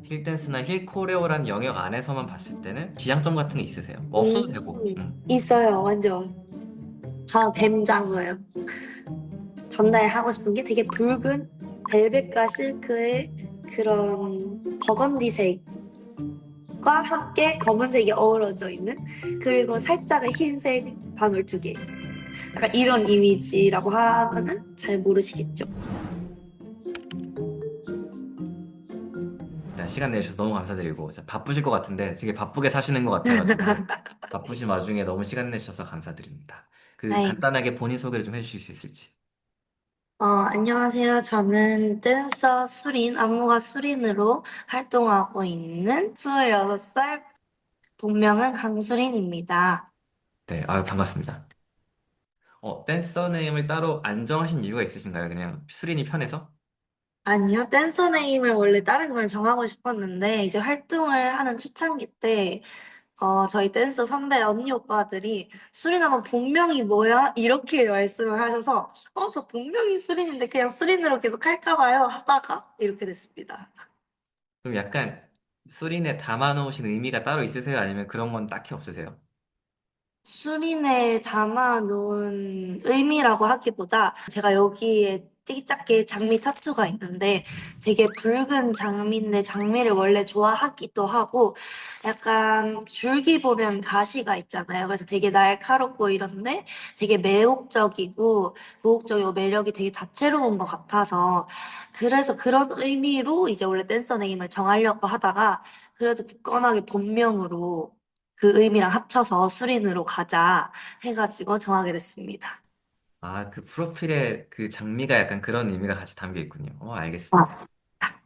힐 댄스나 힐 코레오라는 영역 안에서만 봤을 때는 지향점 같은 게 있으세요? 뭐 없어도 되고. 있어요, 완전. 저 뱀장어요. 전달하고 싶은 게 되게 붉은 벨벳과 실크의 그런 버건디색과 함께 검은색이 어우러져 있는, 그리고 살짝의 흰색 방울 두 개. 약간 이런 이미지라고 하면은 잘 모르시겠죠? 일단 시간 내주셔서 너무 감사드리고 진짜 바쁘실 것 같은데 되게 바쁘게 사시는 것 같아가지고 바쁘신 와중에 너무 시간 내주셔서 감사드립니다. 그 네. 간단하게 본인 소개를 좀 해주실 수 있을지. 안녕하세요. 저는 댄서 수린, 안무가 수린으로 활동하고 있는 26살, 본명은 강수린입니다. 네, 아유 반갑습니다. 댄서 네임을 따로 안정하신 이유가 있으신가요? 그냥 수린이 편해서? 아니요, 댄서 네임을 원래 다른 걸 정하고 싶었는데, 이제 활동을 하는 초창기 때, 저희 댄서 선배 언니 오빠들이 수린아 너 본명이 뭐야? 이렇게 말씀을 하셔서 저 본명이 수린인데 그냥 수린으로 계속 할까 봐요 하다가 이렇게 됐습니다. 그럼 약간 수린에 담아놓으신 의미가 따로 있으세요? 아니면 그런 건 딱히 없으세요? 수린에 담아놓은 의미라고 하기보다 제가 여기에 되게 작게 장미 타투가 있는데 되게 붉은 장미인데 장미를 원래 좋아하기도 하고 약간 줄기 보면 가시가 있잖아요. 그래서 되게 날카롭고 이런데 되게 매혹적이고 무혹적이고 매력이 되게 다채로운 것 같아서 그래서 그런 의미로 이제 원래 댄서 네임을 정하려고 하다가 그래도 굳건하게 본명으로 그 의미랑 합쳐서 수린으로 가자 해가지고 정하게 됐습니다. 아, 그 프로필에 그 장미가 약간 그런 의미가 같이 담겨 있군요. 알겠습니다. 맞습니다.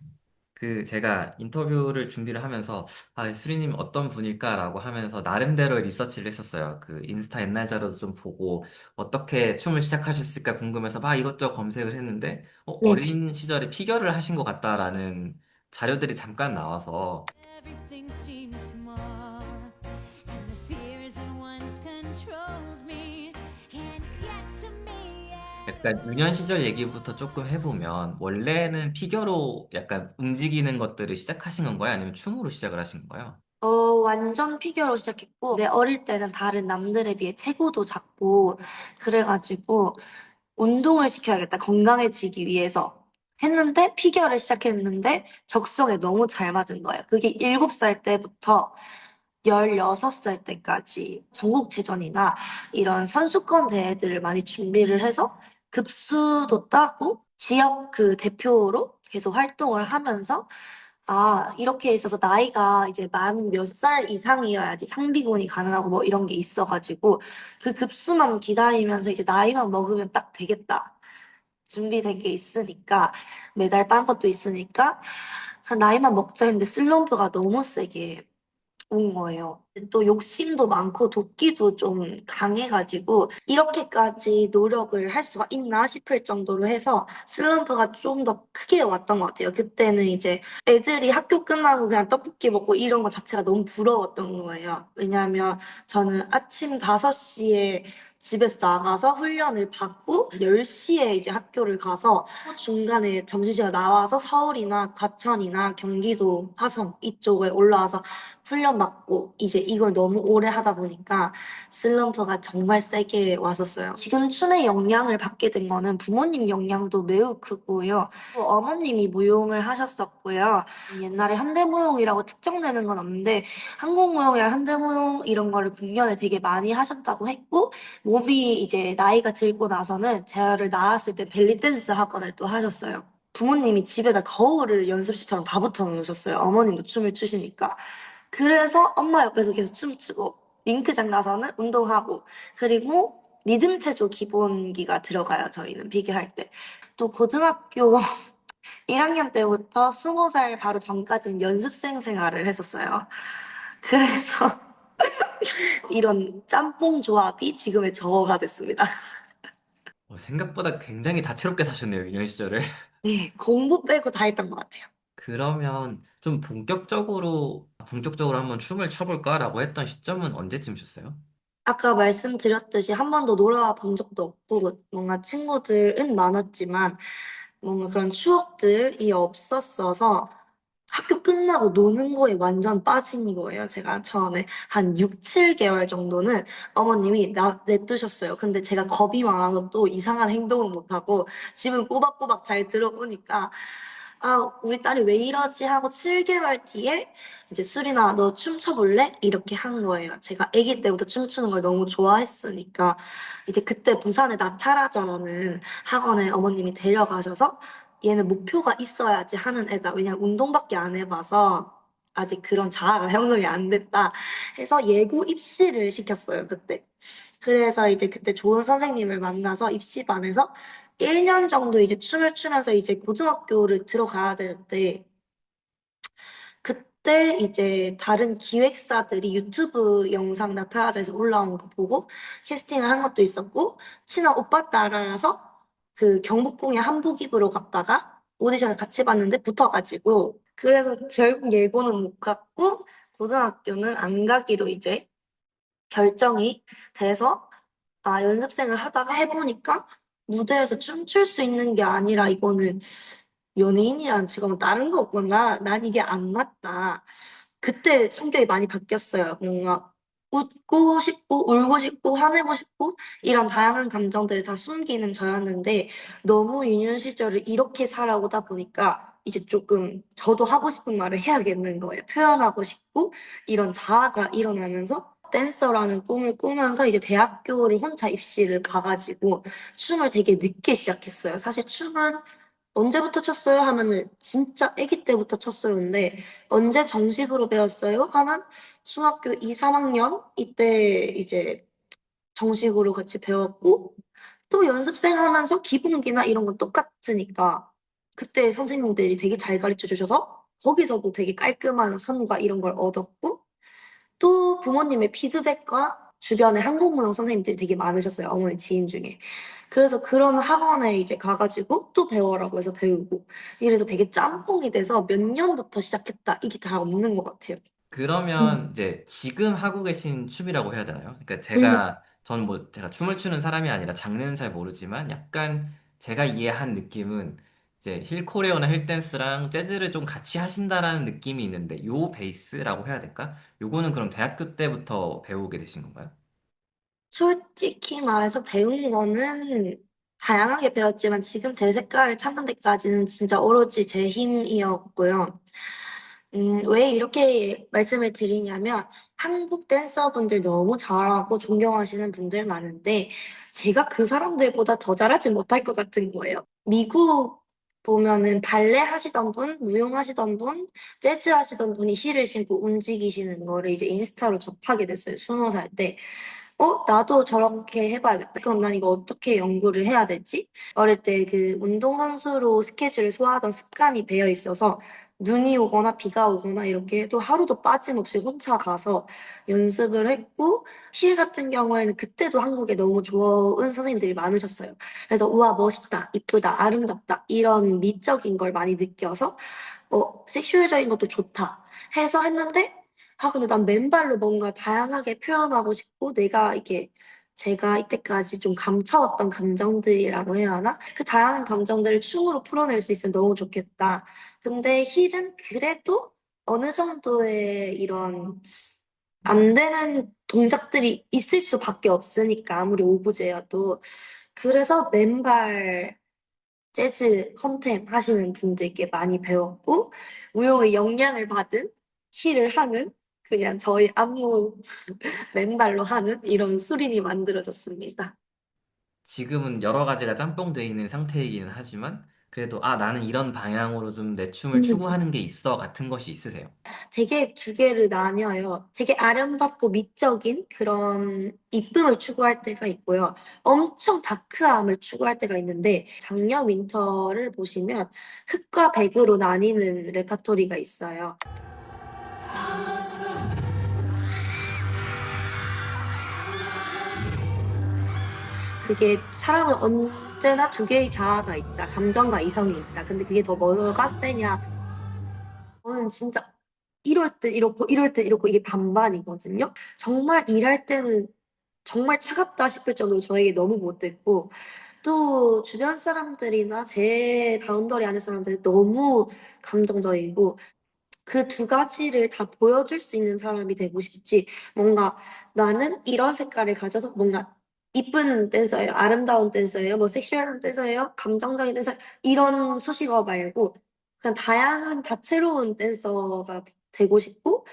그 제가 인터뷰를 준비를 하면서 수리님 어떤 분일까라고 하면서 나름대로 리서치를 했었어요. 그 인스타 옛날 자료도 좀 보고 어떻게 춤을 시작하셨을까 궁금해서 막 이것저것 검색을 했는데 네네. 어린 시절에 피겨를 하신 것 같다라는 자료들이 잠깐 나와서 Everything seems small, and the fears that once controlled me can't get to me 약간 유년 시절 얘기부터 조금 해보면 원래는 피겨로 약간 움직이는 것들을 시작하신 건가요? 아니면 춤으로 시작을 하신 건가요? 완전 피겨로 시작했고, 내 어릴 때는 다른 남들에 비해 체구도 작고, 그래가지고, 운동을 시켜야겠다, 건강해지기 위해서. 했는데, 피겨를 시작했는데, 적성에 너무 잘 맞은 거예요. 그게 7살 때부터 16살 때까지 전국체전이나 이런 선수권 대회들을 많이 준비를 해서 급수도 따고 지역 그 대표로 계속 활동을 하면서 이렇게 있어서 나이가 이제 만 몇 살 이상이어야지 상비군이 가능하고 뭐 이런 게 있어가지고 그 급수만 기다리면서 이제 나이만 먹으면 딱 되겠다. 준비된 게 있으니까 메달 딴 것도 있으니까 그 나이만 먹자 했는데 슬럼프가 너무 세게 온 거예요. 또 욕심도 많고 도끼도 좀 강해가지고 이렇게까지 노력을 할 수가 있나 싶을 정도로 해서 슬럼프가 좀 더 크게 왔던 것 같아요. 그때는 이제 애들이 학교 끝나고 그냥 떡볶이 먹고 이런 거 자체가 너무 부러웠던 거예요. 왜냐하면 저는 아침 5시에 집에서 나가서 훈련을 받고 10시에 이제 학교를 가서 중간에 점심시간 나와서 서울이나 과천이나 경기도 화성 이쪽에 올라와서 훈련 받고 이제 이걸 너무 오래 하다 보니까 슬럼프가 정말 세게 왔었어요. 지금 춤의 영향을 받게 된 거는 부모님 영향도 매우 크고요. 또 어머님이 무용을 하셨었고요. 옛날에 현대무용이라고 특정되는 건 없는데 한국무용이랑 현대무용 이런 거를 국연을 되게 많이 하셨다고 했고 몸이 이제 나이가 들고 나서는 제가 낳았을 때 벨리댄스 학원을 또 하셨어요. 부모님이 집에다 거울을 연습실처럼 다 붙여 놓으셨어요. 어머님도 춤을 추시니까. 그래서 엄마 옆에서 계속 춤추고 링크장 가서는 운동하고 그리고 리듬 체조 기본기가 들어가요. 저희는 비교할 때. 또 고등학교 1학년 때부터 20살 바로 전까지는 연습생 생활을 했었어요. 그래서 이런 짬뽕 조합이 지금의 저가 됐습니다. 생각보다 굉장히 다채롭게 사셨네요, 유년 시절을. 네, 공부 빼고 다 했던 것 같아요. 그러면 좀 본격적으로 한번 춤을 춰볼까라고 했던 시점은 언제쯤이셨어요? 아까 말씀드렸듯이 한 번도 놀아와 본 적도 없고 뭔가 친구들은 많았지만 뭔가 그런 추억들이 없었어서 학교 끝나고 노는 거에 완전 빠진 거예요. 제가 처음에 한 6, 7개월 정도는 어머님이 냅두셨어요. 근데 제가 겁이 많아서 또 이상한 행동을 못하고 지금 꼬박꼬박 잘 들어보니까 아, 우리 딸이 왜 이러지 하고 7개월 뒤에 이제 수리나 너 춤춰볼래? 이렇게 한 거예요. 제가 아기 때부터 춤추는 걸 너무 좋아했으니까 이제 그때 부산의 나타라자라는 학원에 어머님이 데려가셔서 얘는 목표가 있어야지 하는 애다. 왜냐면 운동밖에 안 해봐서 아직 그런 자아가 형성이 안 됐다 해서 예고 입시를 시켰어요, 그때. 그래서 이제 그때 좋은 선생님을 만나서 입시반에서 1년 정도 이제 춤을 추면서 이제 고등학교를 들어가야 되는데, 그때 이제 다른 기획사들이 유튜브 영상 나타나자에서 올라온 거 보고 캐스팅을 한 것도 있었고, 친한 오빠 따라서 그 경복궁에 한복 입으러 갔다가 오디션을 같이 봤는데 붙어가지고, 그래서 결국 예고는 못 갔고, 고등학교는 안 가기로 이제 결정이 돼서 아, 연습생을 하다가 해보니까 무대에서 춤출 수 있는 게 아니라 이거는 연예인이란 직업은 다른 거구나. 난 이게 안 맞다. 그때 성격이 많이 바뀌었어요. 뭔가 웃고 싶고, 울고 싶고, 화내고 싶고, 이런 다양한 감정들을 다 숨기는 저였는데, 너무 유년 시절을 이렇게 살아오다 보니까, 이제 조금 저도 하고 싶은 말을 해야겠는 거예요. 표현하고 싶고, 이런 자아가 일어나면서, 댄서라는 꿈을 꾸면서 이제 대학교를 혼자 입시를 가가지고, 춤을 되게 늦게 시작했어요. 사실 춤은 언제부터 췄어요? 하면은 진짜 아기 때부터 췄어요인데 언제 정식으로 배웠어요? 하면 중학교 2, 3학년 이때 이제 정식으로 같이 배웠고 또 연습생 하면서 기본기나 이런 건 똑같으니까 그때 선생님들이 되게 잘 가르쳐 주셔서 거기서도 되게 깔끔한 선과 이런 걸 얻었고 또 부모님의 피드백과 주변에 한국무용 선생님들이 되게 많으셨어요. 어머니 지인 중에. 그래서 그런 학원에 이제 가가지고 또 배워라고 해서 배우고. 이래서 되게 짬뽕이 돼서 몇 년부터 시작했다. 이게 다 없는 것 같아요. 그러면 음. 이제 지금 하고 계신 춤이라고 해야 되나요? 그러니까 음. 저는 뭐 제가 춤을 추는 사람이 아니라 장르는 잘 모르지만 약간 제가 이해한 느낌은 이제 힐 코레오나 힐 댄스랑 재즈를 좀 같이 하신다라는 느낌이 있는데 요 베이스라고 해야 될까? 요거는 그럼 대학교 때부터 배우게 되신 건가요? 솔직히 말해서 배운 거는 다양하게 배웠지만 지금 제 색깔을 찾는 데까지는 진짜 오로지 제 힘이었고요. 왜 이렇게 말씀을 드리냐면, 한국 댄서분들 너무 잘하고 존경하시는 분들 많은데, 제가 그 사람들보다 더 잘하지 못할 것 같은 거예요. 미국 보면은 발레 하시던 분, 무용 하시던 분, 재즈 하시던 분이 힐을 신고 움직이시는 거를 이제 인스타로 접하게 됐어요. 20살 때. 나도 저렇게 해봐야겠다. 그럼 난 이거 어떻게 연구를 해야 되지? 어릴 때 그 운동선수로 스케줄을 소화하던 습관이 배어 있어서 눈이 오거나 비가 오거나 이렇게 해도 하루도 빠짐없이 혼자 가서 연습을 했고, 힐 같은 경우에는 그때도 한국에 너무 좋은 선생님들이 많으셨어요. 그래서 우와, 멋있다, 이쁘다, 아름답다, 이런 미적인 걸 많이 느껴서, 섹슈얼적인 것도 좋다 해서 했는데, 아, 근데 난 맨발로 뭔가 다양하게 표현하고 싶고, 제가 이때까지 좀 감춰왔던 감정들이라고 해야 하나? 그 다양한 감정들을 춤으로 풀어낼 수 있으면 너무 좋겠다. 근데 힐은 그래도 어느 정도의 이런 안 되는 동작들이 있을 수밖에 없으니까, 아무리 오브제여도. 그래서 맨발 재즈 컨템 하시는 분들께 많이 배웠고, 무용의 영향을 받은 힐을 하는 그냥 저희 안무 맨발로 하는 이런 수린이 만들어졌습니다. 지금은 여러 가지가 짬뽕돼 있는 상태이기는 하지만 그래도 아, 나는 이런 방향으로 좀 내 춤을 음. 추구하는 게 있어 같은 것이 있으세요? 되게 두 개를 나뉘어요. 되게 아름답고 미적인 그런 이쁨을 추구할 때가 있고요. 엄청 다크함을 추구할 때가 있는데 작년 윈터를 보시면 흑과 백으로 나뉘는 레파토리가 있어요. 그게 사람은 언제나 두 개의 자아가 있다. 감정과 이성이 있다. 근데 그게 더 뭐가 세냐? 저는 진짜 이럴 때 이렇고 이럴 때 이렇고 이게 반반이거든요. 정말 일할 때는 정말 차갑다 싶을 정도로 저에게 너무 못됐고 또 주변 사람들이나 제 바운더리 안에 사람들이 너무 감정적이고 그 두 가지를 다 보여줄 수 있는 사람이 되고 싶지. 뭔가 나는 이런 색깔을 가져서 뭔가 이쁜 댄서예요, 아름다운 댄서예요, 뭐 섹슈얼한 댄서예요, 감정적인 댄서 이런 수식어 말고 그냥 다양한 다채로운 댄서가 되고 싶고,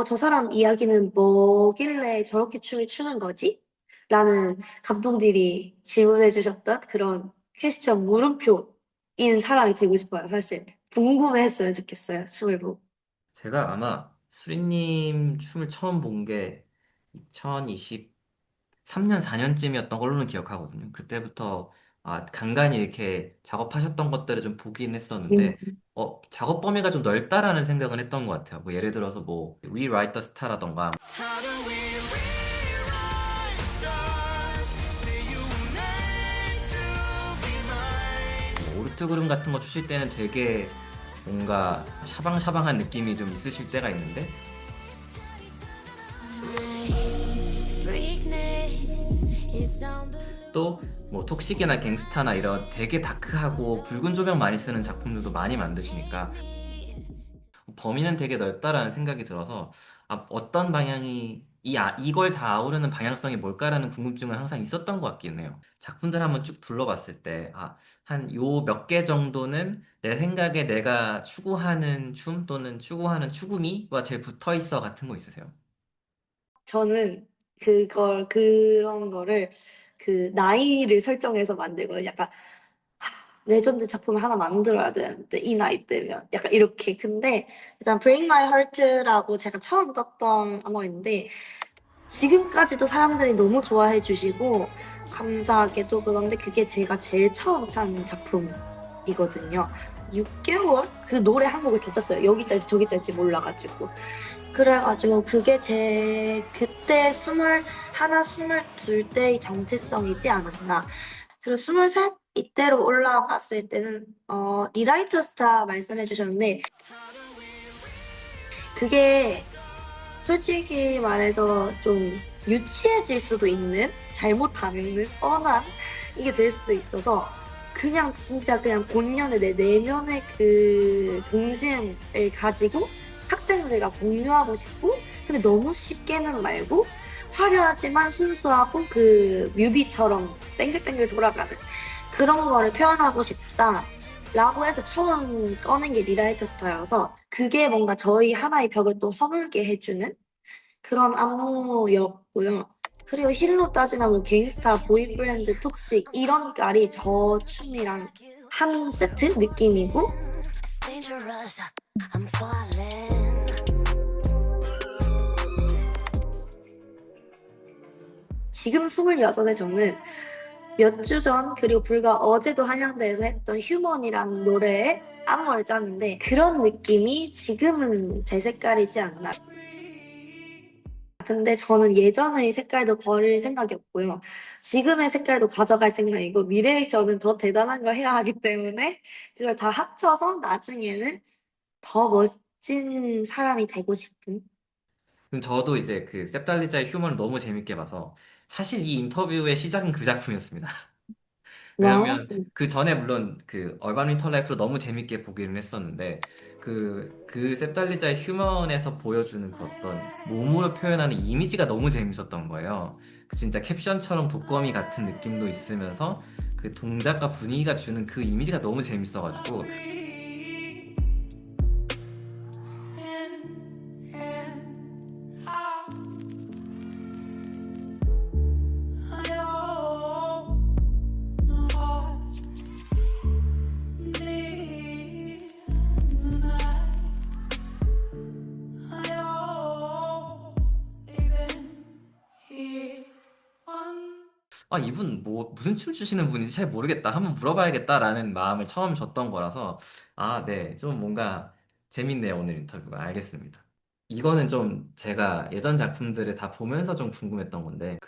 저 사람 이야기는 뭐길래 저렇게 춤을 추는 거지? 라는 감독들이 질문해 주셨던 그런 퀘스천 물음표인 사람이 되고 싶어요, 사실. 궁금해 했으면 좋겠어요, 춤을 보고. 제가 아마 수리님 춤을 처음 본 게 2023년, 4년쯤이었던 걸로는 기억하거든요. 그때부터 간간히 이렇게 작업하셨던 것들을 좀 보긴 음. 했었는데, 작업 범위가 좀 넓다라는 생각은 했던 것 같아요. 뭐 예를 들어서 뭐 We Write the Star라던가 뭐 오르트그름 같은 거 추실 때는 되게 뭔가 샤방샤방한 느낌이 좀 있으실 때가 있는데 또 뭐 톡식이나 갱스타나 이런 되게 다크하고 붉은 조명 많이 쓰는 작품들도 많이 만드시니까 범위는 되게 넓다라는 생각이 들어서 어떤 방향이 이걸 다 아우르는 방향성이 뭘까라는 궁금증은 항상 있었던 것 같긴 해요. 작품들 한번 쭉 둘러봤을 때 한 요 몇 개 정도는 내 생각에 내가 추구하는 춤 또는 추구하는 추구미와 제일 붙어 있어 같은 거 있으세요? 저는 그런 거를 그 나이를 설정해서 만들거든요. 약간 레전드 작품을 하나 만들어야 되는데 이 나이 때면 약간 이렇게. 근데 일단 Break My Heart라고 제가 처음 떴던 음악인데 지금까지도 사람들이 너무 좋아해 주시고 감사하게도 그런데 그게 제가 제일 처음 찬 작품이거든요. 6개월 그 노래 한 곡을 다 짰어요. 여기 짤지 저기 짤지 몰라가지고. 그래가지고 그게 제 그때 21, 22때의 정체성이지 않았나. 그리고 23 이때로 올라갔을 때는 리라이터 스타 말씀해 주셨는데 그게 솔직히 말해서 좀 유치해질 수도 있는, 잘못하면은 뻔한 이게 될 수도 있어서 그냥 진짜 그냥 본연의 내 내면의 그 동심을 가지고 학생들과 공유하고 싶고, 근데 너무 쉽게는 말고 화려하지만 순수하고 그 뮤비처럼 뱅글뱅글 돌아가는 그런 거를 표현하고 싶다. 라고 해서 처음 꺼낸 게 리라이트 스타여서 그게 뭔가 저희 하나의 벽을 또 허물게 해주는 그런 안무였고요. 그리고 힐로 따지면 뭐 갱스타, 보이프렌드, 톡식 이런 깔이 저 춤이랑 한 세트 느낌이고 지금 26에 저는 몇 주 전 그리고 불과 어제도 한양대에서 했던 휴먼이라는 노래에 안무를 짰는데 그런 느낌이 지금은 제 색깔이지 않나. 근데 저는 예전의 색깔도 버릴 생각이 없고요. 지금의 색깔도 가져갈 생각이고 미래의 저는 더 대단한 걸 해야 하기 때문에 그걸 다 합쳐서 나중에는 더 멋진 사람이 되고 싶은. 그럼 저도 이제 그 셉달리자의 휴머를 너무 재밌게 봐서 사실 이 인터뷰의 시작은 그 작품이었습니다. 와우. 왜냐면 그 전에 물론 그 얼반 윈터 라이프로 너무 재밌게 보기는 했었는데 그 셉달리자의 휴먼에서 보여주는 그 어떤 몸으로 표현하는 이미지가 너무 재밌었던 거예요. 그 진짜 캡션처럼 독거미 같은 느낌도 있으면서 그 동작과 분위기가 주는 그 이미지가 너무 재밌어가지고 이분 뭐 무슨 춤 추시는 분인지 잘 모르겠다. 한번 물어봐야겠다라는 마음을 처음 줬던 거라서 네. 좀 뭔가 재밌네요. 오늘 인터뷰가. 알겠습니다. 이거는 좀 제가 예전 작품들을 다 보면서 좀 궁금했던 건데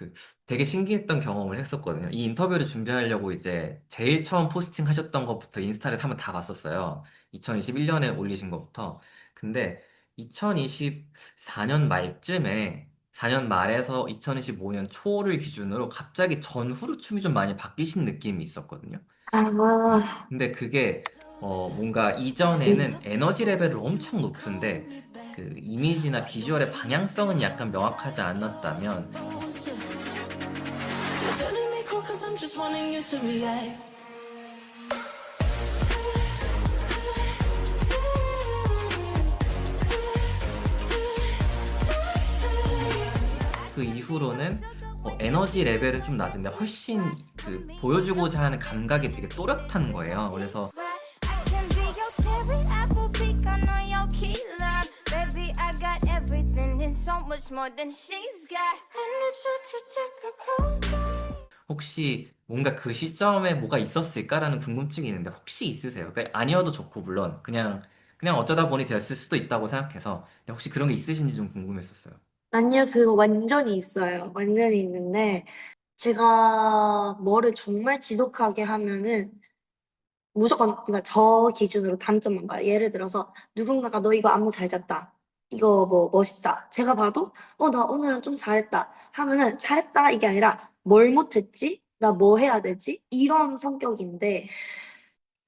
되게 신기했던 경험을 했었거든요. 이 인터뷰를 준비하려고 이제 제일 처음 포스팅 하셨던 것부터 인스타를 한번 다 봤었어요. 2021년에 올리신 것부터. 근데 2024년 말쯤에 4년 말에서 2025년 초를 기준으로 갑자기 전후로 춤이 좀 많이 바뀌신 느낌이 있었거든요. 아, 근데 그게 뭔가 이전에는 에너지 레벨을 엄청 높은데 그 이미지나 비주얼의 방향성은 약간 명확하지 않았다면 You're telling me cool 'cause I'm just wanting you to react. 그 이후로는 에너지 레벨은 좀 낮은데 훨씬 그 보여주고자 하는 감각이 되게 또렷한 거예요. 그래서 I can be your cherry apple pecan on your key lime. Baby, I got everything and so much more than she's got. And it's such a typical day. 혹시 뭔가 그 시점에 뭐가 있었을까라는 궁금증이 있는데 혹시 있으세요? 그러니까 아니어도 좋고 물론 그냥 어쩌다 보니 됐을 수도 있다고 생각해서 혹시 그런 게 있으신지 좀 궁금했었어요. 아니요, 그거 완전히 있어요. 완전히 있는데, 제가 뭐를 정말 지독하게 하면은 무조건, 그러니까 저 기준으로 단점만 봐요. 예를 들어서 누군가가 너 이거 안무 잘 잤다. 이거 뭐 멋있다. 제가 봐도, 나 오늘은 좀 잘했다. 하면은 잘했다 이게 아니라 뭘 못했지? 나 뭐 해야 되지? 이런 성격인데,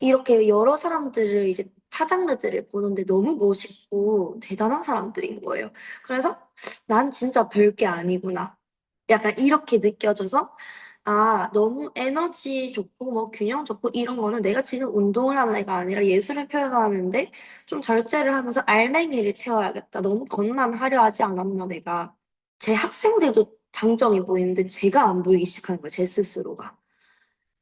이렇게 여러 사람들을 이제 타 장르들을 보는데 너무 멋있고 대단한 사람들인 거예요. 그래서 난 진짜 별게 아니구나. 약간 이렇게 느껴져서 너무 에너지 좋고 뭐 균형 좋고 이런 거는 내가 지금 운동을 하는 애가 아니라 예술을 표현하는데 좀 절제를 하면서 알맹이를 채워야겠다. 너무 겉만 하려 하지 않았나 내가. 제 학생들도 장점이 보이는데 제가 안 보이기 시작하는 거예요. 제 스스로가.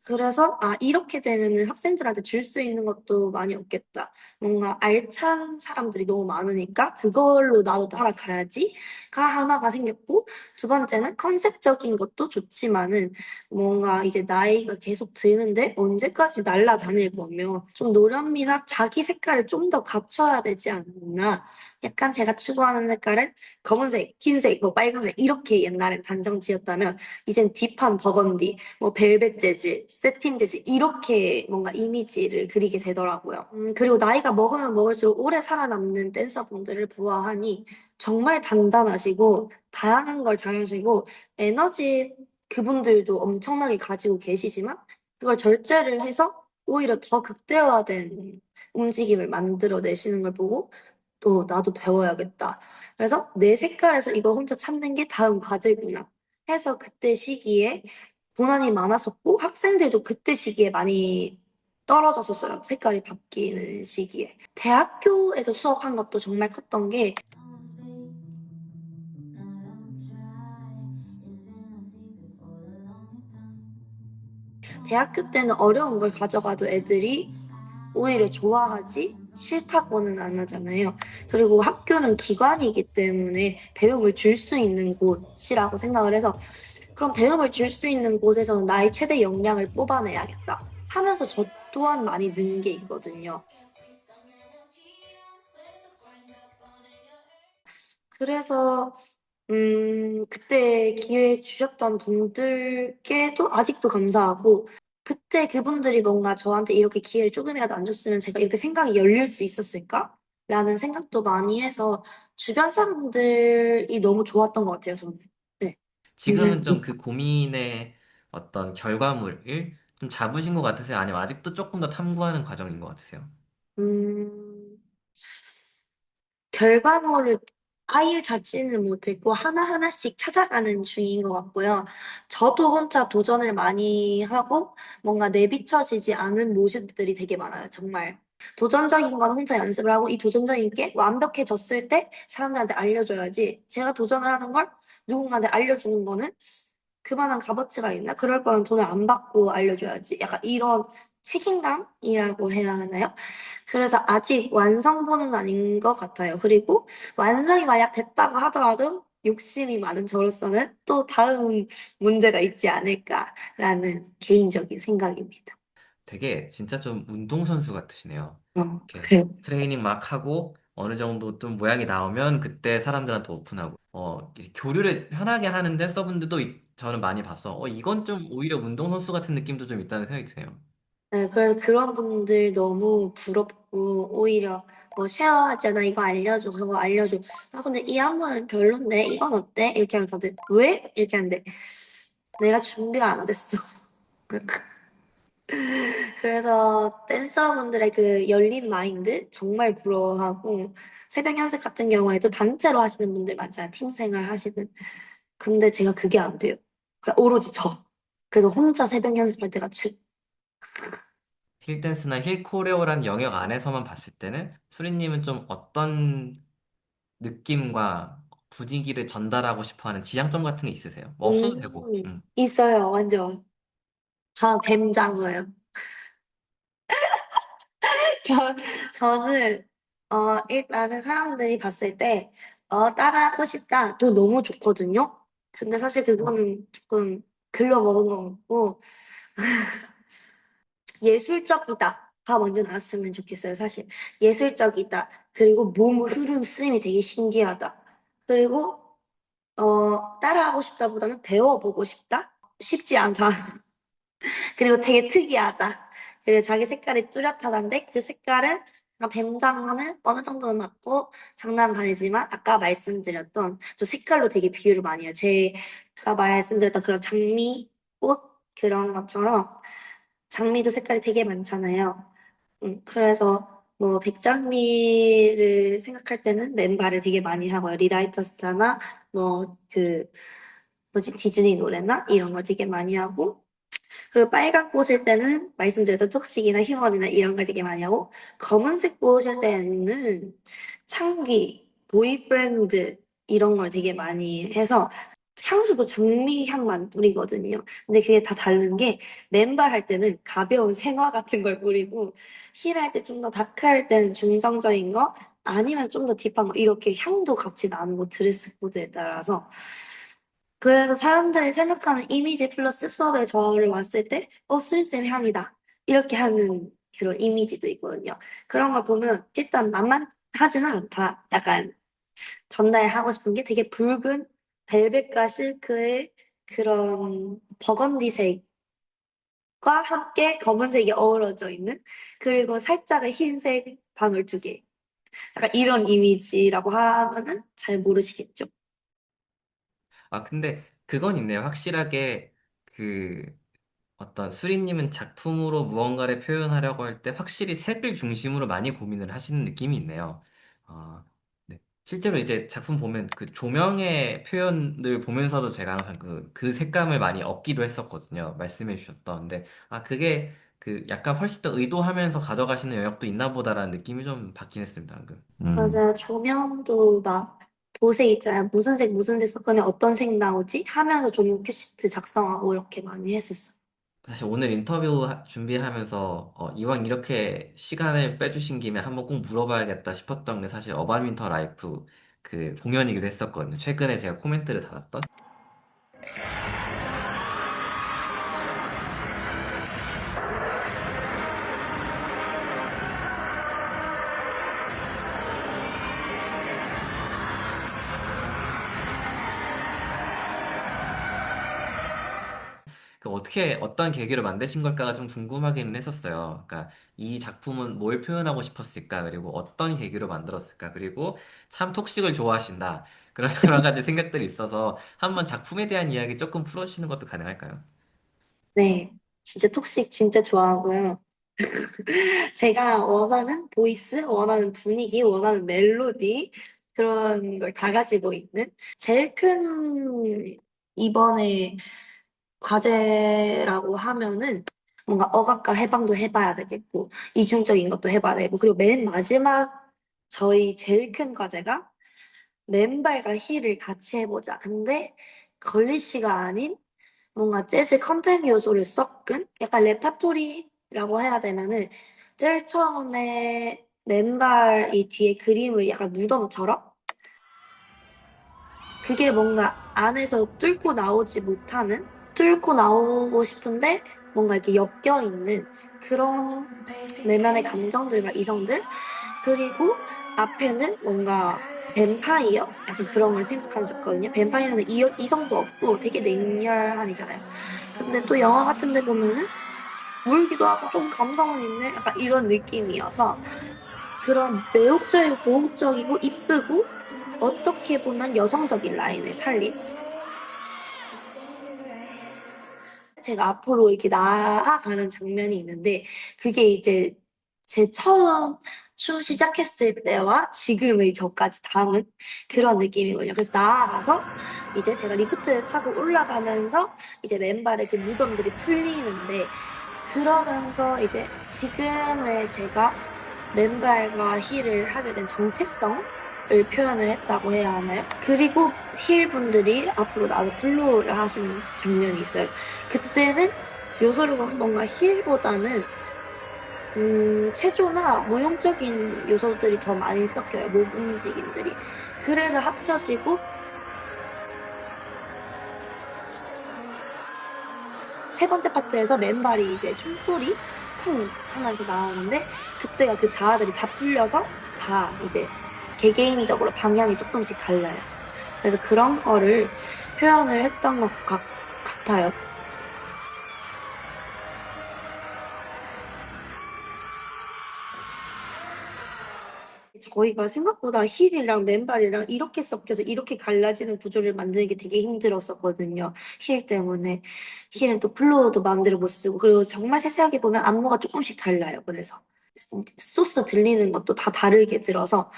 그래서 이렇게 되면은 학생들한테 줄 수 있는 것도 많이 없겠다. 뭔가 알찬 사람들이 너무 많으니까 그걸로 나도 따라가야지가 하나가 생겼고, 두 번째는 컨셉적인 것도 좋지만은 뭔가 이제 나이가 계속 드는데 언제까지 날아다닐 거며 좀 노련미나 자기 색깔을 좀 더 갖춰야 되지 않나. 약간 제가 추구하는 색깔은 검은색, 흰색, 뭐 빨간색 이렇게 옛날엔 단정 지었다면 이젠 딥한 버건디, 뭐 벨벳 재질, 세틴 재질 이렇게 뭔가 이미지를 그리게 되더라고요. 그리고 나이가 먹으면 먹을수록 오래 살아남는 댄서분들을 보아하니 정말 단단하시고 다양한 걸 잘하시고 에너지 그분들도 엄청나게 가지고 계시지만 그걸 절제를 해서 오히려 더 극대화된 움직임을 만들어내시는 걸 보고 또 나도 배워야겠다. 그래서 내 색깔에서 이걸 혼자 찾는 게 다음 과제구나 해서 그때 시기에 고난이 많았었고 학생들도 그때 시기에 많이 떨어졌었어요. 색깔이 바뀌는 시기에. 대학교에서 수업한 것도 정말 컸던 게 대학교 때는 어려운 걸 가져가도 애들이 오히려 좋아하지 싫다고는 안 하잖아요. 그리고 학교는 기관이기 때문에 배움을 줄 수 있는 곳이라고 생각을 해서 그럼 배움을 줄 수 있는 곳에서는 나의 최대 역량을 뽑아내야겠다 하면서 저 또한 많이 는 게 있거든요. 그래서 그때 기회 주셨던 분들께도 아직도 감사하고, 그때 그분들이 뭔가 저한테 이렇게 기회를 조금이라도 안 줬으면 제가 이렇게 생각이 열릴 수 있었을까? 라는 생각도 많이 해서 주변 사람들이 너무 좋았던 것 같아요, 저는. 네. 지금은 좀 그 고민의 어떤 결과물을 좀 잡으신 것 같으세요? 아니면 아직도 조금 더 탐구하는 과정인 것 같으세요? 음, 결과물을 아예 찾지는 못했고 하나하나씩 찾아가는 중인 것 같고요. 저도 혼자 도전을 많이 하고 뭔가 내비쳐지지 않은 모습들이 되게 많아요. 정말 도전적인 건 혼자 연습을 하고 이 도전적인 게 완벽해졌을 때 사람들한테 알려줘야지. 제가 도전을 하는 걸 누군가한테 알려주는 거는 그만한 값어치가 있나? 그럴 거면 돈을 안 받고 알려줘야지. 약간 이런 책임감이라고 해야 하나요? 그래서 아직 완성본은 아닌 것 같아요. 그리고 완성이 만약 됐다고 하더라도 욕심이 많은 저로서는 또 다음 문제가 있지 않을까라는 개인적인 생각입니다. 되게 진짜 좀 운동선수 같으시네요. 이렇게 그래요. 트레이닝 막 하고 어느 정도 좀 모양이 나오면 그때 사람들한테 오픈하고 이렇게 교류를 편하게 하는 댄서분들도 저는 많이 봤어. 이건 좀 오히려 운동선수 같은 느낌도 좀 있다는 생각이 드네요. 네, 그래서 그런 분들 너무 부럽고, 오히려 뭐 쉐어하잖아, 이거 알려줘, 그거 알려줘. 근데 이 안무는 별론데, 이건 어때? 이렇게 하면 다들, 왜? 이렇게 하는데, 내가 준비가 안 됐어. 그래서 댄서분들의 그 열린 마인드 정말 부러워하고 새벽 연습 같은 경우에도 단체로 하시는 분들 많잖아요. 팀 생활 하시는. 근데 제가 그게 안 돼요. 그냥 오로지 저. 그래서 혼자 새벽 연습할 때가 최고. 힐 댄스나 힐 코레오라는 영역 안에서만 봤을 때는 수리님은 좀 어떤 느낌과 분위기를 전달하고 싶어 하는 지향점 같은 게 있으세요? 뭐 없어도 되고. 있어요, 완전. 저 뱀장어요. 저, 저는, 일단은 사람들이 봤을 때, 따라하고 싶다. 또 너무 좋거든요? 근데 사실 그거는 조금 글러먹은 것 같고, 예술적이다. 가 먼저 나왔으면 좋겠어요, 사실. 예술적이다. 그리고 몸 흐름 쓰임이 되게 신기하다. 그리고, 따라하고 싶다보다는 배워보고 싶다? 쉽지 않다. 그리고 되게 특이하다. 그리고 자기 색깔이 뚜렷하다는데 그 색깔은 뱀장어는 어느 정도는 맞고 장난 반이지만 아까 말씀드렸던 저 색깔로 되게 비유를 많이 해요. 제가 말씀드렸던 그런 장미꽃 그런 것처럼 장미도 색깔이 되게 많잖아요. 그래서 뭐 백장미를 생각할 때는 맨발을 되게 많이 하고요. 리라이터 스타나 뭐 그 뭐지 디즈니 노래나 이런 걸 되게 많이 하고 그리고 빨간 꽃일 때는 말씀드렸던 톡식이나 휴먼이나 이런 걸 되게 많이 하고 검은색 꽃일 때는 창기, 보이프렌드 이런 걸 되게 많이 해서 향수도 장미향만 뿌리거든요. 근데 그게 다 다른 게 맨발 할 때는 가벼운 생화 같은 걸 뿌리고 힐 할 때 좀 더 다크할 때는 중성적인 거 아니면 좀 더 딥한 거 이렇게 향도 같이 나누고 드레스 코드에 따라서 그래서 사람들이 생각하는 이미지 플러스 수업에 저를 왔을 때, 수인쌤 향이다. 이렇게 하는 그런 이미지도 있거든요. 그런 걸 보면 일단 만만하지는 않다. 약간 전달하고 싶은 게 되게 붉은 벨벳과 실크의 그런 버건디색과 함께 검은색이 어우러져 있는 그리고 살짝의 흰색 방울 두 개. 약간 이런 이미지라고 하면은 잘 모르시겠죠? 아, 근데 그건 있네요. 확실하게 그 어떤 수리님은 작품으로 무언가를 표현하려고 할 때 확실히 색을 중심으로 많이 고민을 하시는 느낌이 있네요. 아, 네. 실제로 이제 작품 보면 그 조명의 표현을 보면서도 제가 항상 그 색감을 많이 얻기도 했었거든요. 말씀해 주셨던. 근데, 아, 그게 그 약간 훨씬 더 의도하면서 가져가시는 영역도 있나 보다라는 느낌이 좀 받긴 했습니다, 방금. 맞아요. 조명도 막 보색 있잖아요. 무슨 색 섞으면 어떤 색 나오지? 하면서 조명 큐시트 작성하고 이렇게 많이 했었어요. 사실 오늘 인터뷰 준비하면서 이왕 이렇게 시간을 빼주신 김에 한번 꼭 물어봐야겠다 싶었던 게 사실 어바윈터 라이프 그 공연이기도 했었거든요. 최근에 제가 코멘트를 달았던. 그 어떻게 어떤 계기로 만드신 걸까가 좀 궁금하기는 했었어요. 그러니까 이 작품은 뭘 표현하고 싶었을까? 그리고 어떤 계기로 만들었을까? 그리고 참 톡식을 좋아하신다. 그런 여러 가지 생각들이 있어서 한번 작품에 대한 이야기 조금 풀어주시는 것도 가능할까요? 네. 진짜 톡식 진짜 좋아하고요. 제가 원하는 보이스, 원하는 분위기, 원하는 멜로디, 그런 걸 다 가지고 있는 제일 큰 이번에 과제라고 하면은 뭔가 어각과 해방도 해봐야 되겠고, 이중적인 것도 해봐야 되고, 그리고 맨 마지막 저희 제일 큰 과제가 맨발과 힐을 같이 해보자. 근데 걸리시가 아닌 뭔가 재즈 컨템 요소를 섞은 약간 레파토리라고 해야 되면은 제일 처음에 맨발 이 뒤에 그림을 약간 무덤처럼 그게 뭔가 안에서 뚫고 나오고 싶은데 뭔가 이렇게 엮여 있는 그런 내면의 감정들과 이성들 그리고 앞에는 뭔가 뱀파이어? 약간 그런 걸 생각하셨거든요. 뱀파이어는 이성도 없고 되게 냉혈한이잖아요. 근데 또 영화 같은 데 보면은 울기도 하고 좀 감성은 있네? 약간 이런 느낌이어서 그런 매혹적이고 고혹적이고 이쁘고 어떻게 보면 여성적인 라인을 살린 제가 앞으로 이렇게 나아가는 장면이 있는데, 그게 이제 제 처음 춤 시작했을 때와 지금의 저까지 담은 그런 느낌이거든요. 그래서 나아가서 이제 제가 리프트 타고 올라가면서 이제 맨발의 그 무덤들이 풀리는데, 그러면서 이제 지금의 제가 맨발과 힐을 하게 된 정체성을 표현을 했다고 해야 하나요? 그리고 힐 분들이 앞으로 나와서 플로우를 하시는 장면이 있어요. 그때는 요소가 뭔가 힐보다는 체조나 무용적인 요소들이 더 많이 섞여요. 몸 움직임들이. 그래서 합쳐지고 세 번째 파트에서 맨발이 이제 총소리 쿵 하면서 나오는데, 그때가 그 자아들이 다 풀려서 다 이제 개개인적으로 방향이 조금씩 달라요. 그래서 그런 거를 표현을 했던 것 같아요. 저희가 생각보다 힐이랑 맨발이랑 이렇게 섞여서 이렇게 갈라지는 구조를 만드는 게 되게 힘들었었거든요. 힐 때문에. 힐은 또 플로어도 마음대로 못 쓰고, 그리고 정말 세세하게 보면 안무가 조금씩 달라요. 그래서 소스 들리는 것도 다 다르게 들어서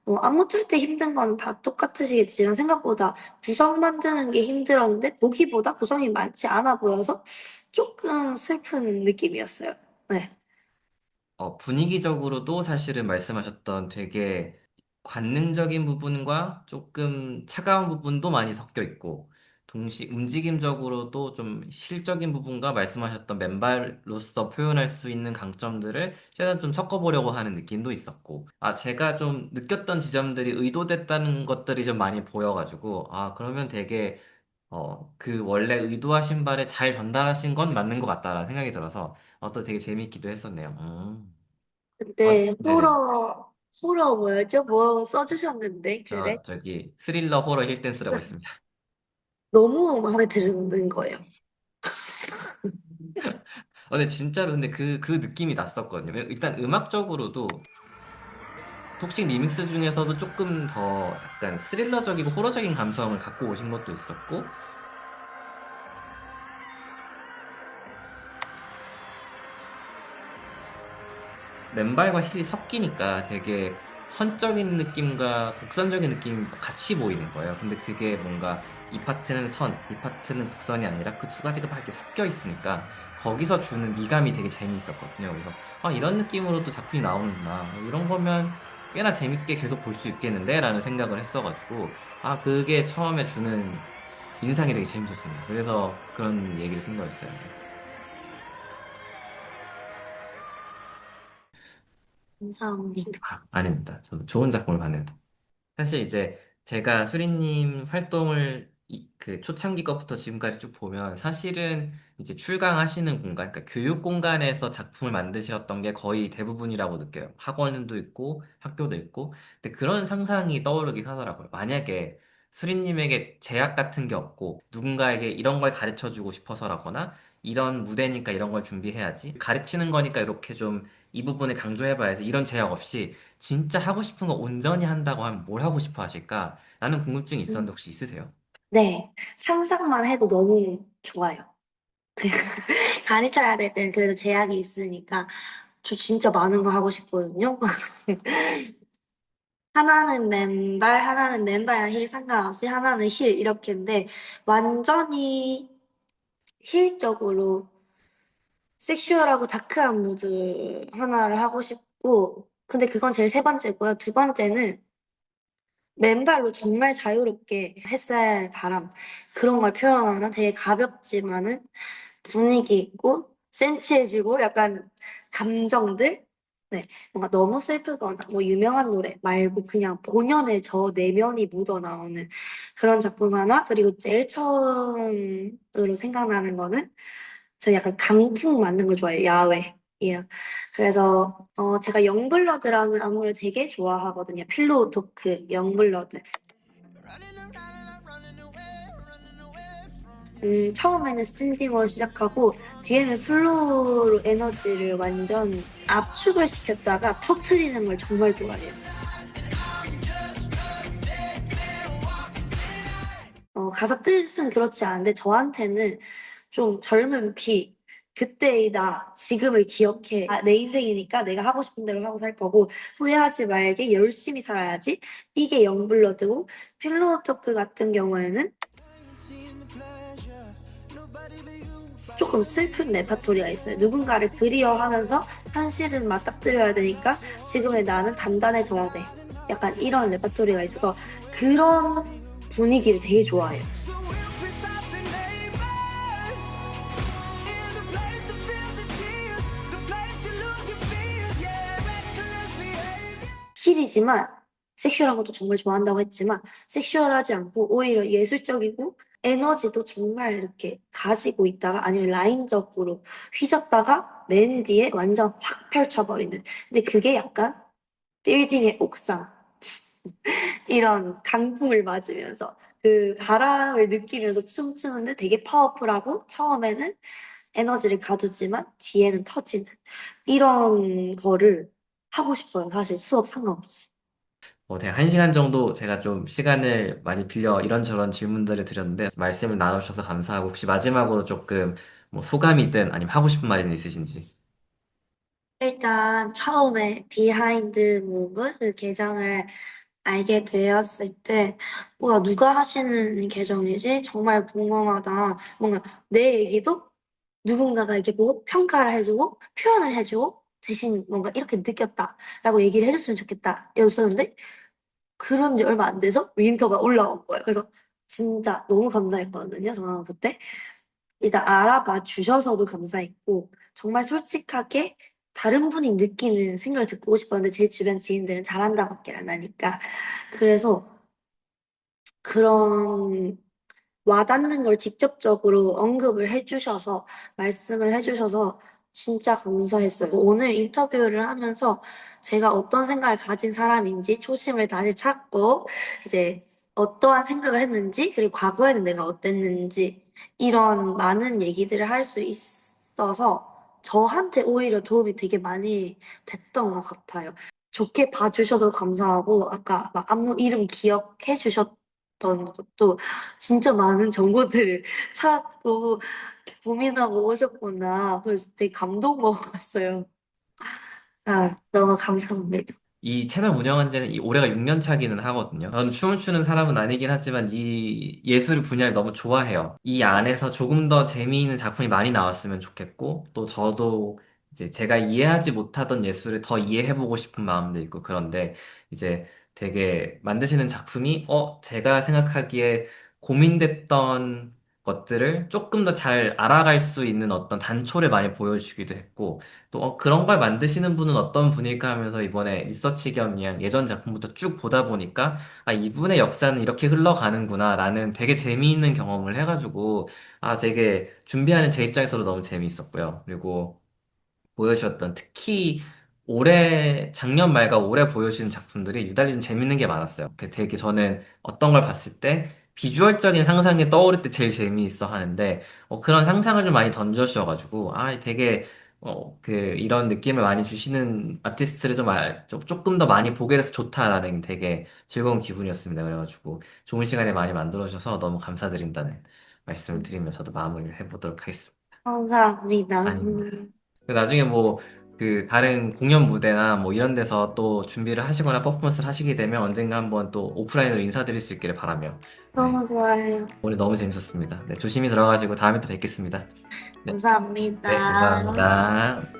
뭐 안무 짤 때 힘든 거는 다 똑같으시겠지만, 생각보다 구성 만드는 게 힘들었는데 보기보다 구성이 많지 않아 보여서 조금 슬픈 느낌이었어요. 네. 분위기적으로도 사실은 말씀하셨던 되게 관능적인 부분과 조금 차가운 부분도 많이 섞여 있고, 움직임적으로도 좀 실적인 부분과 말씀하셨던 맨발로서 표현할 수 있는 강점들을 최대한 좀 섞어보려고 하는 느낌도 있었고, 제가 좀 느꼈던 지점들이 의도됐다는 것들이 좀 많이 보여가지고, 그러면 되게, 그 원래 의도하신 바를 잘 전달하신 건 맞는 것 같다라는 생각이 들어서, 또 되게 재밌기도 했었네요. 그때 네네. 호러 뭐였죠? 뭐 써주셨는데, 그래? 저기, 스릴러 호러 힐댄스라고 했습니다. 너무 마음에 드는 거예요. 근데 진짜로, 근데 그 느낌이 났었거든요. 일단 음악적으로도, 톡식 리믹스 중에서도 조금 더 약간 스릴러적이고 호러적인 감성을 갖고 오신 것도 있었고, 맨발과 힐이 섞이니까 되게 선적인 느낌과 곡선적인 느낌이 같이 보이는 거예요. 근데 그게 뭔가 이 파트는 선, 이 파트는 곡선이 아니라 그 두 가지가 막 이렇게 섞여 있으니까 거기서 주는 미감이 되게 재미있었거든요. 그래서 이런 느낌으로도 작품이 나오는구나. 이런 거면 꽤나 재밌게 계속 볼 수 있겠는데? 라는 생각을 했어가지고, 그게 처음에 주는 인상이 되게 재밌었습니다. 그래서 그런 얘기를 쓴 거였어요. 감사합니다. 아닙니다. 저도 좋은 작품을 봤네요. 사실 이제 제가 수리님 활동을 그 초창기 것부터 지금까지 쭉 보면 사실은 이제 출강하시는 공간, 그러니까 교육 공간에서 작품을 만드셨던 게 거의 대부분이라고 느껴요. 학원도 있고 학교도 있고. 근데 그런 상상이 떠오르긴 하더라고요. 만약에 수리님에게 제약 같은 게 없고 누군가에게 이런 걸 가르쳐 주고 싶어서라거나 이런 무대니까 이런 걸 준비해야지. 가르치는 거니까 이렇게 좀 이 부분을 강조해봐야지. 이런 제약 없이 진짜 하고 싶은 거 온전히 한다고 하면 뭘 하고 싶어 하실까? 라는 궁금증이 있었는데 혹시 있으세요? 네, 상상만 해도 너무 좋아요. 가르쳐야 될 때는 그래도 제약이 있으니까 저 진짜 많은 거 하고 싶거든요. 하나는 맨발, 하나는 맨발이랑 힐 상관없이, 하나는 힐 이렇게인데, 완전히 힐적으로 섹슈얼하고 다크한 무드 하나를 하고 싶고, 근데 그건 제일 세 번째고요. 두 번째는 맨발로 정말 자유롭게 햇살, 바람 그런 걸 표현하는 되게 가볍지만은 분위기 있고 센치해지고 약간 감정들, 네, 뭔가 너무 슬프거나 뭐 유명한 노래 말고 그냥 본연의 저 내면이 묻어나오는 그런 작품 하나. 그리고 제일 처음으로 생각나는 거는 저 약간 강풍 맞는 걸 좋아해요. 야외. 예. 그래서 제가 영블러드라는 안무를 되게 좋아하거든요. 필로우 토크 영블러드. 처음에는 스탠딩으로 시작하고 뒤에는 플로우로 에너지를 완전 압축을 시켰다가 터트리는 걸 정말 좋아해요. 가사 뜻은 그렇지 않은데 저한테는 좀 젊은 피, 그때의 나, 지금을 기억해. 아, 내 인생이니까 내가 하고 싶은 대로 하고 살 거고, 후회하지 말게 열심히 살아야지. 이게 영블러드고, 필로우 토크 같은 경우에는 조금 슬픈 레파토리가 있어요. 누군가를 그리워하면서 현실은 맞닥뜨려야 되니까 지금의 나는 단단해져야 돼. 약간 이런 레파토리가 있어서 그런 분위기를 되게 좋아해요. So we'll piss off the neighbors in the place to feel the tears, the place to lose your fears, yeah, reckless behavior. 힐이지만 섹슈얼한 것도 정말 좋아한다고 했지만 섹슈얼하지 않고 오히려 예술적이고 에너지도 정말 이렇게 가지고 있다가 아니면 라인적으로 휘졌다가 맨 뒤에 완전 확 펼쳐버리는. 근데 그게 약간 빌딩의 옥상 이런 강풍을 맞으면서 그 바람을 느끼면서 춤추는데 되게 파워풀하고 처음에는 에너지를 가두지만 뒤에는 터지는 이런 거를 하고 싶어요. 사실 수업 상관없이. 대략 1시간 정도 제가 좀 시간을 많이 빌려 이런저런 질문들을 드렸는데 말씀을 나누셔서 감사하고 혹시 마지막으로 조금 뭐 소감이든 아니면 하고 싶은 말이든 있으신지. 일단 처음에 비하인드 무브 그 계정을 알게 되었을 때, 와, 누가 하시는 계정이지? 정말 궁금하다. 뭔가 내 얘기도 누군가가 이렇게 보고 평가를 해주고 표현을 해주고 대신 뭔가 이렇게 느꼈다라고 얘기를 해줬으면 좋겠다. 였었는데 그런 지 얼마 안 돼서 윈터가 올라온 거예요. 그래서 진짜 너무 감사했거든요. 저는 그때. 일단 알아봐 주셔서도 감사했고, 정말 솔직하게 다른 분이 느끼는 생각을 듣고 싶었는데, 제 주변 지인들은 잘한다밖에 안 하니까. 그래서 그런 와닿는 걸 직접적으로 언급을 해주셔서, 말씀을 해주셔서 진짜 감사했어요. 오늘 인터뷰를 하면서 제가 어떤 생각을 가진 사람인지 초심을 다시 찾고, 이제 어떠한 생각을 했는지, 그리고 과거에는 내가 어땠는지, 이런 많은 얘기들을 할 수 있어서 저한테 오히려 도움이 되게 많이 됐던 것 같아요. 좋게 봐주셔서 감사하고, 아까 막 안무 이름 기억해 주셨던 것도 진짜 많은 정보들을 찾고 고민하고 오셨구나. 그래서 되게 감동 먹었어요. 아, 너무 감사합니다. 이 채널 운영한 지는 올해가 6년 차기는 하거든요. 저는 춤을 추는 사람은 아니긴 하지만 이 예술 분야를 너무 좋아해요. 이 안에서 조금 더 재미있는 작품이 많이 나왔으면 좋겠고, 또 저도 이제 제가 이해하지 못하던 예술을 더 이해해보고 싶은 마음도 있고, 그런데 이제 되게 만드시는 작품이, 제가 생각하기에 고민됐던 것들을 조금 더 잘 알아갈 수 있는 어떤 단초를 많이 보여주기도 했고, 또 그런 걸 만드시는 분은 어떤 분일까 하면서 이번에 리서치 겸 그냥 예전 작품부터 쭉 보다 보니까 이분의 역사는 이렇게 흘러가는구나 라는 되게 재미있는 경험을 해가지고 되게 준비하는 제 입장에서도 너무 재미있었고요. 그리고 보여주셨던 특히 작년 말과 올해 보여주신 작품들이 유달리 좀 재밌는 게 많았어요. 되게 저는 어떤 걸 봤을 때 비주얼적인 상상이 떠오를 때 제일 재미있어 하는데, 그런 상상을 좀 많이 던져주셔가지고, 되게, 이런 느낌을 많이 주시는 아티스트를 조금 더 많이 보게 돼서 좋다라는 되게 즐거운 기분이었습니다. 그래가지고, 좋은 시간을 많이 만들어주셔서 너무 감사드린다는 말씀을 드리며 저도 마무리를 해보도록 하겠습니다. 감사합니다. 아닙니다. 나중에 뭐, 다른 공연 무대나 뭐 이런 데서 또 준비를 하시거나 퍼포먼스를 하시게 되면 언젠가 한번 또 오프라인으로 인사드릴 수 있기를 바라며. 네. 너무 좋아요. 오늘 너무 재밌었습니다. 네, 조심히 들어가시고 다음에 또 뵙겠습니다. 네, 네, 감사합니다. 감사합니다.